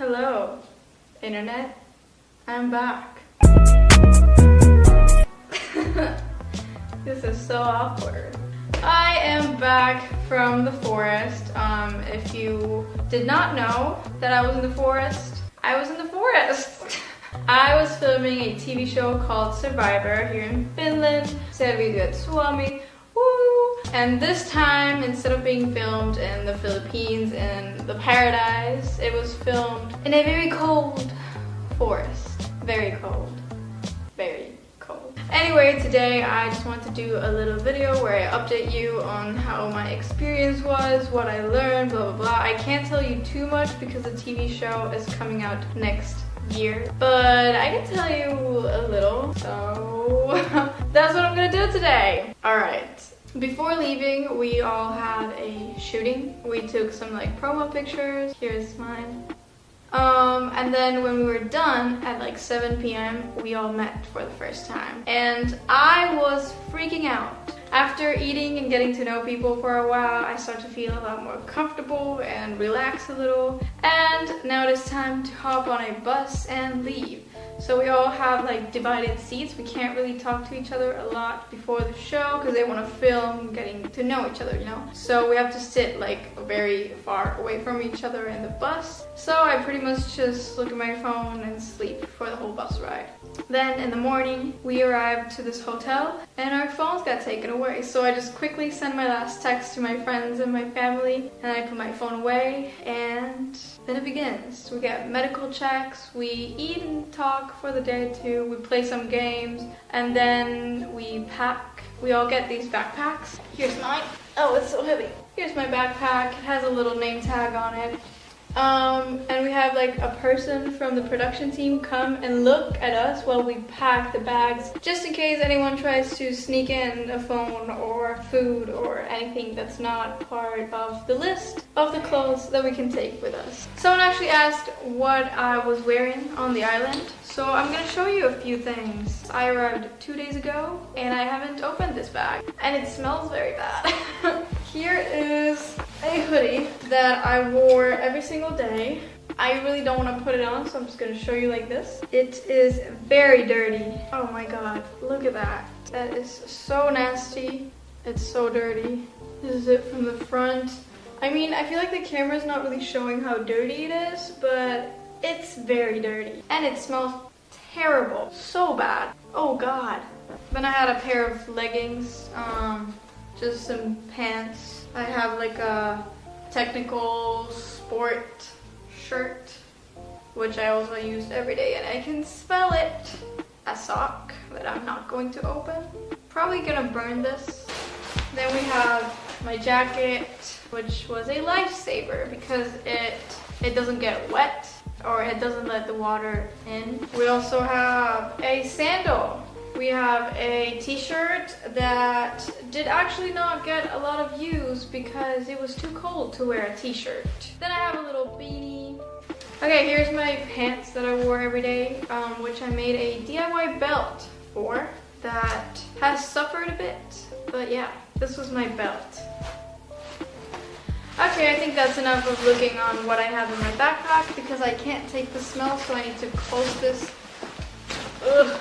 Hello, internet. I'm back. This is so awkward. I am back from the forest. If you did not know that I was in the forest, I was in the forest. I was filming a TV show called Survivor here in Finland. ᴘᴏᴇᴅᴇs. Woo! And this time, instead of being filmed in the Philippines in the paradise, it was filmed in a very cold forest. Very cold. Very cold. Anyway, today I just want to do a little video where I update you on how my experience was, what I learned, blah blah blah. I can't tell you too much because the TV show is coming out next year, but I can tell you a little, so that's what I'm gonna do today. Alright, before leaving we all had a shooting. We took some like promo pictures. Here's mine. And then when we were done at like 7 p.m. we all met for the first time, and I was freaking out. After eating and getting to know people for a while, I start to feel a lot more comfortable and relax a little. And now it is time to hop on a bus and leave. So we all have like divided seats. We can't really talk to each other a lot before the show because they want to film getting to know each other, you know? So we have to sit like very far away from each other in the bus. So I pretty much just look at my phone and sleep for the whole bus ride. Then in the morning, we arrived to this hotel and our phones got taken away. So I just quickly sent my last text to my friends and my family, and I put my phone away, and then it begins. We get medical checks, we eat and talk for the day too, we play some games, and then we pack. We all get these backpacks. Here's mine. Oh, it's so heavy. Here's my backpack. It has a little name tag on it. And we have like a person from the production team come and look at us while we pack the bags, just in case anyone tries to sneak in a phone or food or anything that's not part of the list of the clothes that we can take with us. Someone actually asked what I was wearing on the island, so I'm gonna show you a few things. I arrived 2 days ago and I haven't opened this bag, and it smells very bad. Here is a hoodie that I wore every single day. I really don't want to put it on, so I'm just going to show you like this. It is very dirty. Oh my god, look at that. That is so nasty. It's so dirty. This is it from the front. I mean, I feel like the camera's not really showing how dirty it is, but it's very dirty. And it smells terrible. So bad. Oh god. Then I had a pair of leggings. Just some pants. I have like a technical sport shirt, which I also use every day, and I can smell it. A sock that I'm not going to open. Probably gonna burn this. Then we have my jacket, which was a lifesaver because it doesn't get wet, or it doesn't let the water in. We also have a sandal. We have a t-shirt that did actually not get a lot of views because it was too cold to wear a t-shirt. Then I have a little beanie. Okay, here's my pants that I wore every day, which I made a DIY belt for that has suffered a bit. But yeah, this was my belt. Okay, I think that's enough of looking on what I have in my backpack because I can't take the smell, so I need to close this. Ugh.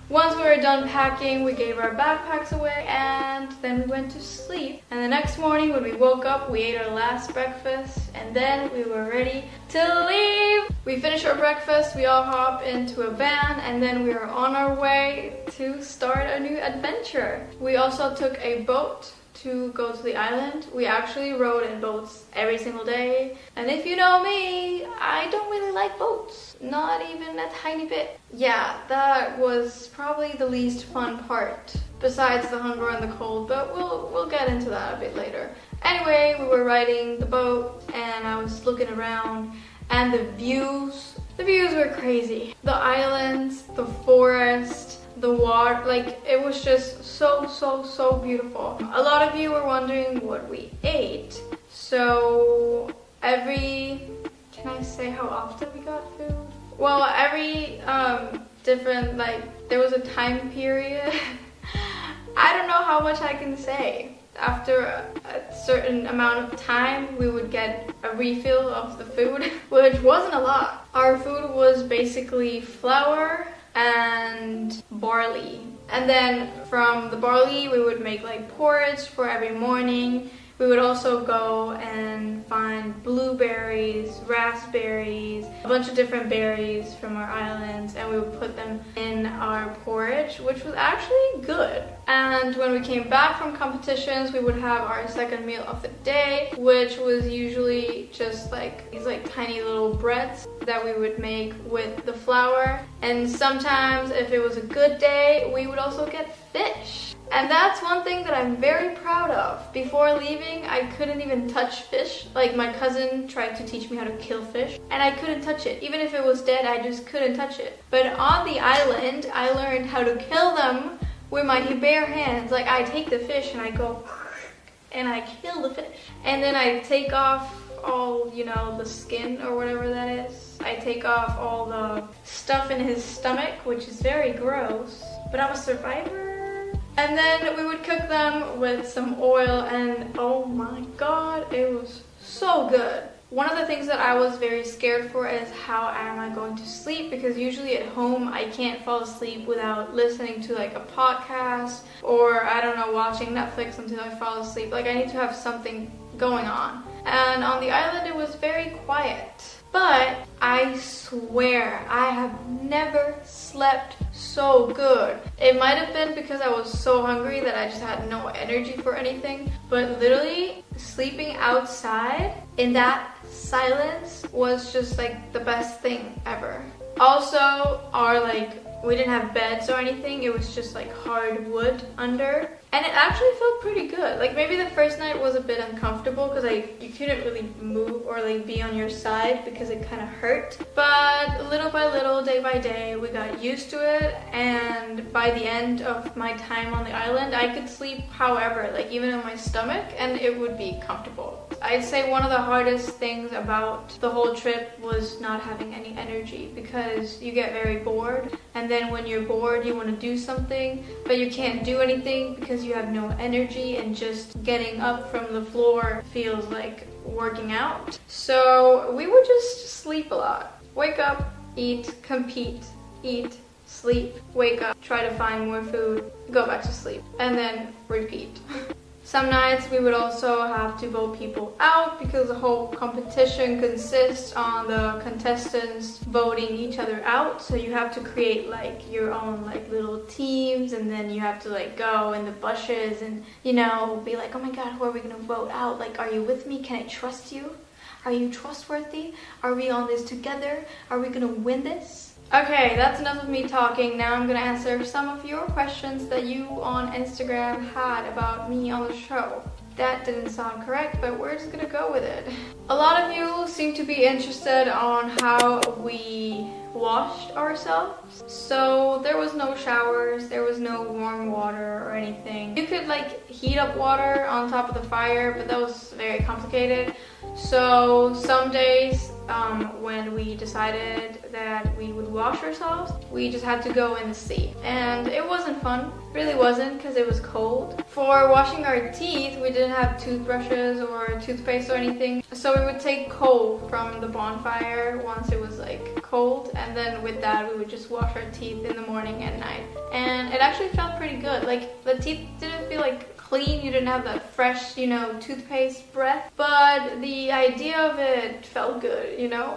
Once we were done packing, we gave our backpacks away and then we went to sleep. And the next morning when we woke up, we ate our last breakfast and then we were ready to leave. We finished our breakfast, we all hopped into a van, and then we were on our way to start a new adventure. We also took a boat to go to the island. We actually rode in boats every single day. And if you know me, I don't really like boats. Not even a tiny bit. Yeah, that was probably the least fun part, besides the hunger and the cold, but we'll get into that a bit later. Anyway, we were riding the boat and I was looking around, and the views were crazy. The islands, the forest, the water, like it was just so beautiful. A lot of you were wondering what we ate. So can I say how often we got food? Well, every different, like there was a time period. I don't know how much I can say. After certain amount of time we would get a refill of the food, which wasn't a lot. Our food was basically flour and barley. And then from the barley, we would make like porridge for every morning. We would also go and find blueberries, raspberries, a bunch of different berries from our islands, and we would put them in our porridge, which was actually good. And when we came back from competitions, we would have our second meal of the day, which was usually just like these like tiny little breads that we would make with the flour. And sometimes if it was a good day, we would also get fish. And that's one thing that I'm very proud of. Before leaving, I couldn't even touch fish. Like, my cousin tried to teach me how to kill fish, and I couldn't touch it. Even if it was dead, I just couldn't touch it. But on the island, I learned how to kill them with my bare hands. Like, I take the fish and I go, and I kill the fish. And then I take off all, you know, the skin or whatever that is. I take off all the stuff in his stomach, which is very gross. But I'm a survivor. And then we would cook them with some oil, and oh my god, it was so good. One of the things that I was very scared for is how am I going to sleep, because usually at home I can't fall asleep without listening to like a podcast or, I don't know, watching Netflix until I fall asleep. Like, I need to have something going on. And on the island it was very quiet. But I swear I have never slept so good. It might have been because I was so hungry that I just had no energy for anything, but literally sleeping outside in that silence was just like the best thing ever. Also, we didn't have beds or anything, it was just like hard wood under. And it actually felt pretty good. Like, maybe the first night was a bit uncomfortable because you couldn't really move or like be on your side because it kind of hurt. But little by little, day by day, we got used to it. And by the end of my time on the island, I could sleep however, like even on my stomach, and it would be comfortable. I'd say one of the hardest things about the whole trip was not having any energy, because you get very bored. And then when you're bored, you want to do something, but you can't do anything because you have no energy, and just getting up from the floor feels like working out. So we would just sleep a lot. Wake up, eat, compete, eat, sleep, wake up, try to find more food, go back to sleep, and then repeat. Some nights we would also have to vote people out because the whole competition consists on the contestants voting each other out. So you have to create like your own like little teams, and then you have to like go in the bushes and, you know, be like, oh my god, who are we gonna vote out? Like, are you with me? Can I trust you? Are you trustworthy? Are we on this together? Are we gonna win this? Okay, that's enough of me talking. Now I'm gonna answer some of your questions that you on Instagram had about me on the show. That didn't sound correct, but we're just gonna go with it. A lot of you seem to be interested on how we washed ourselves. So there was no showers, there was no warm water or anything. You could like heat up water on top of the fire, but that was very complicated. So some days when we decided that we would wash ourselves, we just had to go in the sea. And it wasn't fun. It really wasn't, because it was cold. For washing our teeth, we didn't have toothbrushes or toothpaste or anything. So we would take coal from the bonfire once it was like cold, and then with that we would just wash our teeth in the morning and night. And it actually felt pretty good. Like, the teeth didn't feel like clean, you didn't have that fresh, you know, toothpaste breath, but the idea of it felt good, you know?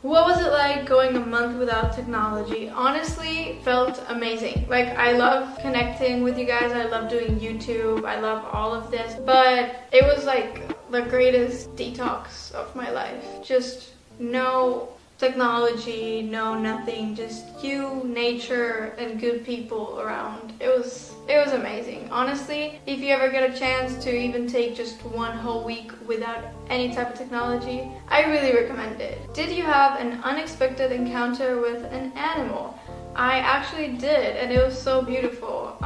What was it like going a month without technology? Honestly, felt amazing. Like, I love connecting with you guys, I love doing YouTube, I love all of this, but it was like the greatest detox of my life. Just no technology, no nothing, just you, nature, and good people around. It was amazing. Honestly, if you ever get a chance to even take just one whole week without any type of technology, I really recommend it. Did you have an unexpected encounter with an animal? I actually did, and it was so beautiful.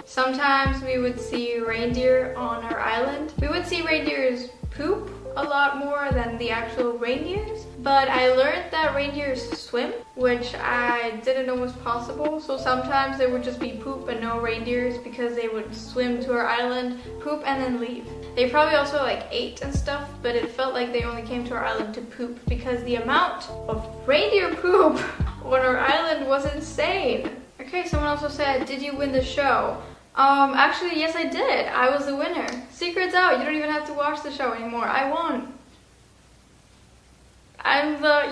Sometimes we would see reindeer on our island. We would see reindeers poop a lot more than the actual reindeers, but I learned that reindeers swim, which I didn't know was possible. So sometimes there would just be poop and no reindeers because they would swim to our island, poop, and then leave. They probably also like ate and stuff, but it felt like they only came to our island to poop because the amount of reindeer poop on our island was insane. Okay, someone also said, did you win the show? Actually, yes I did. I was the winner. Secret's out. You don't even have to watch the show anymore. I won. I'm the,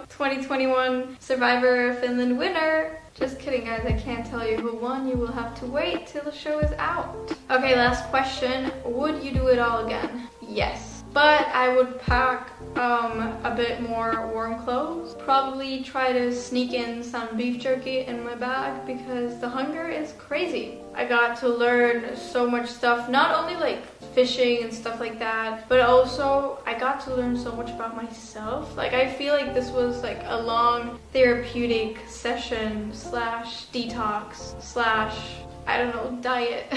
2021 Survivor Finland winner. Just kidding, guys. I can't tell you who won. You will have to wait till the show is out. Okay, last question. Would you do it all again? Yes. But I would pack a bit more warm clothes. Probably try to sneak in some beef jerky in my bag because the hunger is crazy. I got to learn so much stuff, not only like fishing and stuff like that, but also I got to learn so much about myself. Like I feel like this was like a long therapeutic session slash detox slash I don't know, diet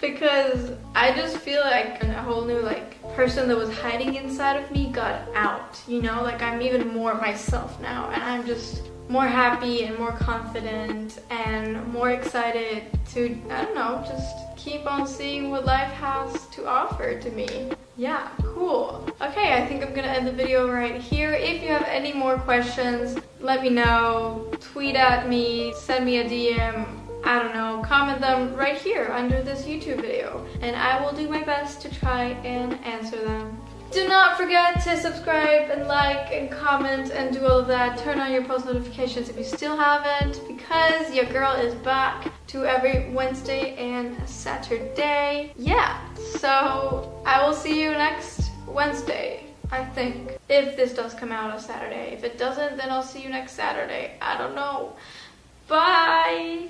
because I just feel like a whole new like person that was hiding inside of me got out, like I'm even more myself now and I'm just more happy and more confident and more excited to, I don't know, just keep on seeing what life has to offer to me. Yeah, cool. Okay, I think I'm gonna end the video right here. If you have any more questions, let me know, tweet at me, send me a DM, I don't know, comment them right here under this YouTube video and I will do my best to try and answer them. Do not forget to subscribe and like and comment and do all of that. Turn on your post notifications if you still haven't because your girl is back to every Wednesday and Saturday. Yeah, so I will see you next Wednesday, I think. If this does come out on Saturday. If it doesn't, then I'll see you next Saturday. I don't know. Bye!